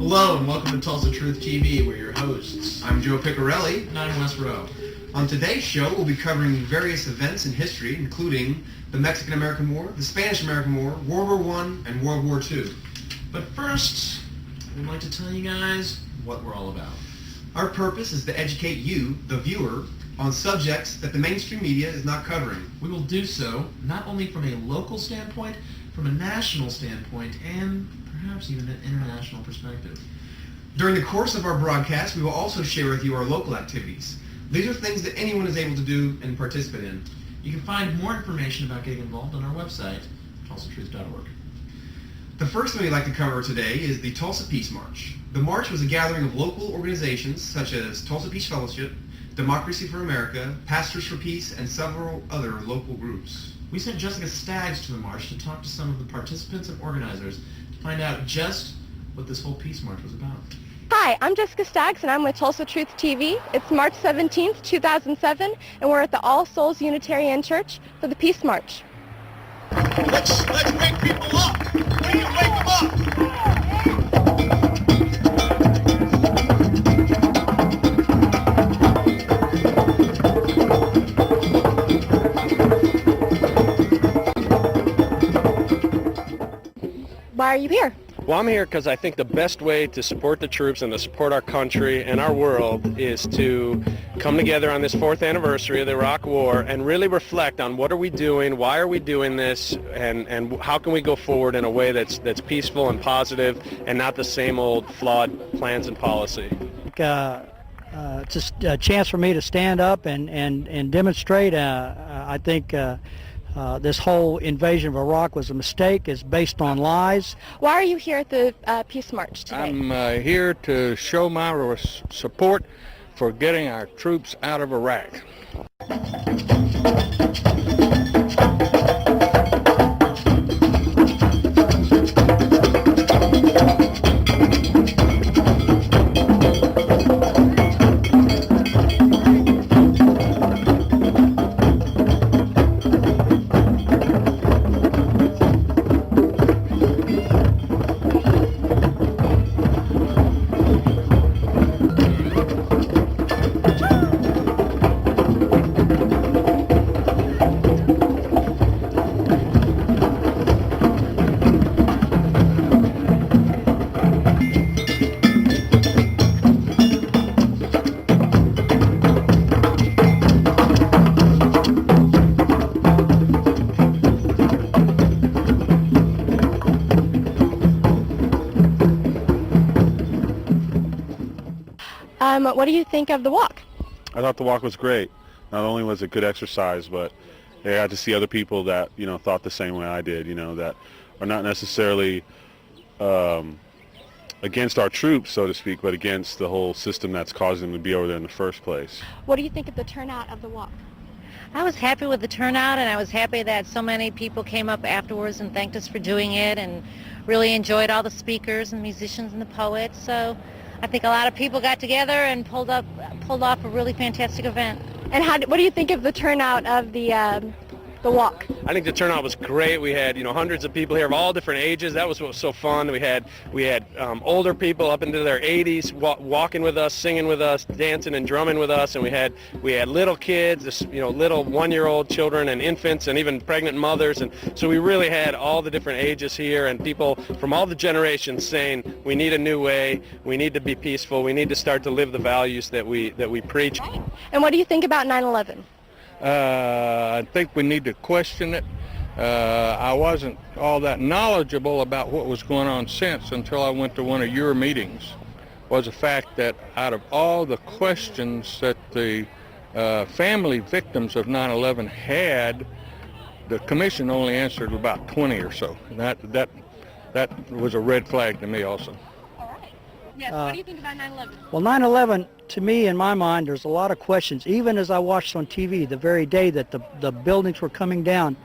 Hello and welcome to TulsaTruth TV. We're your hosts. I'm Joe Piccarelli. And I'm Wes Rowe. On today's show, we'll be covering various events in history, including the Mexican-American War, the Spanish-American War, World War I, and World War II. But first, we'd like to tell you guys what we're all about. Our purpose is to educate you, the viewer, on subjects that the mainstream media is not covering. We will do so not only from a local standpoint, from a national standpoint, and perhaps even an international perspective. During the course of our broadcast, we will also share with you our local activities. These are things that anyone is able to do and participate in. You can find more information about getting involved on our website, TulsaTruth.org. The first thing we'd like to cover today is the Tulsa Peace March. The march was a gathering of local organizations such as Tulsa Peace Fellowship, Democracy for America, Pastors for Peace, and several other local groups. We sent Jessica Staggs to the march to talk to some of the participants and organizers to find out just what this whole Peace March was about. Hi, I'm Jessica Staggs and I'm with TulsaTruth TV. It's March 17th, 2007, and we're at the All Souls Unitarian Church for the Peace March. Let's wake people up! We need to wake them up! Why are you here? Well, I'm here because I think the best way to support the troops and to support our country and our world is to come together on this 4th anniversary of the Iraq War and really reflect on what are we doing, why are we doing this, and how can we go forward in a way that's peaceful and positive and not the same old flawed plans and policy. It's just a chance for me to stand up and demonstrate. I think this whole invasion of Iraq was a mistake. It's based on lies. Why are you here at the Peace March today? I'm here to show my support for getting our troops out of Iraq. What do you think of the walk? I thought the walk was great. Not only was it good exercise, but I got to see other people that, thought the same way I did, that are not necessarily against our troops, so to speak, but against the whole system that's causing them to be over there in the first place. What do you think of the turnout of the walk? I was happy with the turnout, and I was happy that so many people came up afterwards and thanked us for doing it, and really enjoyed all the speakers and musicians and the poets. So I think a lot of people got together and pulled off a really fantastic event. And what do you think of the turnout of the walk? I think the turnout was great. We had hundreds of people here of all different ages. That was what was so fun. We had older people up into their 80s walking with us, singing with us, dancing and drumming with us, and we had little kids, little 1-year-old children and infants and even pregnant mothers, and so we really had all the different ages here and people from all the generations saying we need a new way, we need to be peaceful, we need to start to live the values that we preach. Right. And what do you think about 9/11? I think we need to question it. I wasn't all that knowledgeable about what was going on since until I went to one of your meetings. Was the fact that out of all the questions that the family victims of 9/11 had, the commission only answered about 20 or so. And that was a red flag to me also. Yes, what do you think about 9/11? Well, 9/11, to me, in my mind, there's a lot of questions. Even as I watched on TV the very day that the buildings were coming down,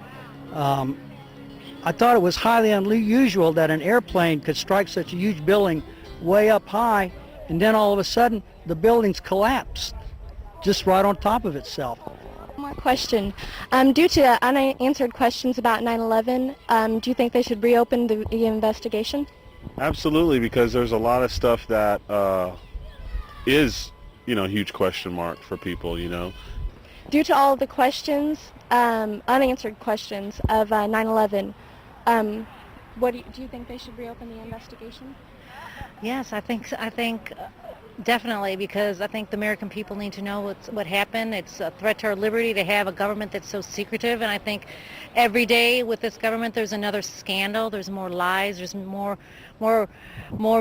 I thought it was highly unusual that an airplane could strike such a huge building way up high, and then all of a sudden the buildings collapsed just right on top of itself. One more question. Due to unanswered questions about 9/11, do you think they should reopen the investigation? Absolutely, because there's a lot of stuff that is, a huge question mark for people, Due to all of the questions, unanswered questions of 9/11, do you think they should reopen the investigation? Yes, I think definitely, because I think the American people need to know what happened. It's a threat to our liberty to have a government that's so secretive, and I think every day with this government there's another scandal, there's more lies, there's more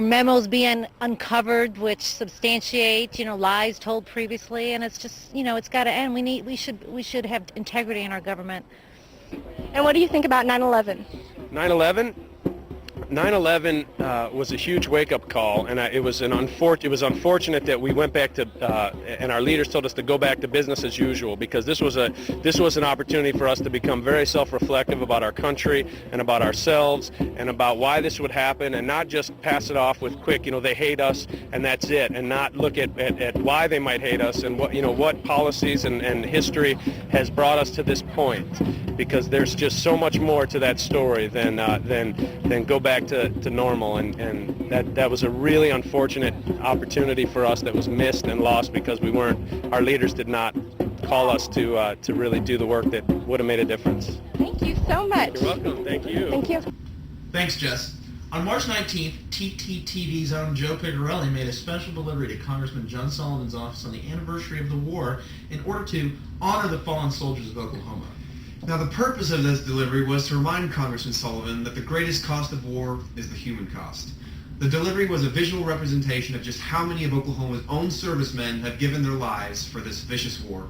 memos being uncovered which substantiate, lies told previously, and it's just, it's got to end. We should have integrity in our government. And what do you think about 9/11? 9/11 was a huge wake-up call, and it was unfortunate that we went back to and our leaders told us to go back to business as usual, because this was an opportunity for us to become very self-reflective about our country and about ourselves and about why this would happen, and not just pass it off with quick, they hate us and that's it, and not look at why they might hate us and what policies and history has brought us to this point, because there's just so much more to that story than go back to normal, and that was a really unfortunate opportunity for us that was missed and lost because our leaders did not call us to really do the work that would have made a difference. Thank you so much. You're welcome. Thank you. Thank you. Thanks, Jess. On March 19th, TTTV's own Joe Pigarelli made a special delivery to Congressman Sullivan's office on the anniversary of the war in order to honor the fallen soldiers of Oklahoma. Now, the purpose of this delivery was to remind Congressman Sullivan that the greatest cost of war is the human cost. The delivery was a visual representation of just how many of Oklahoma's own servicemen have given their lives for this vicious war.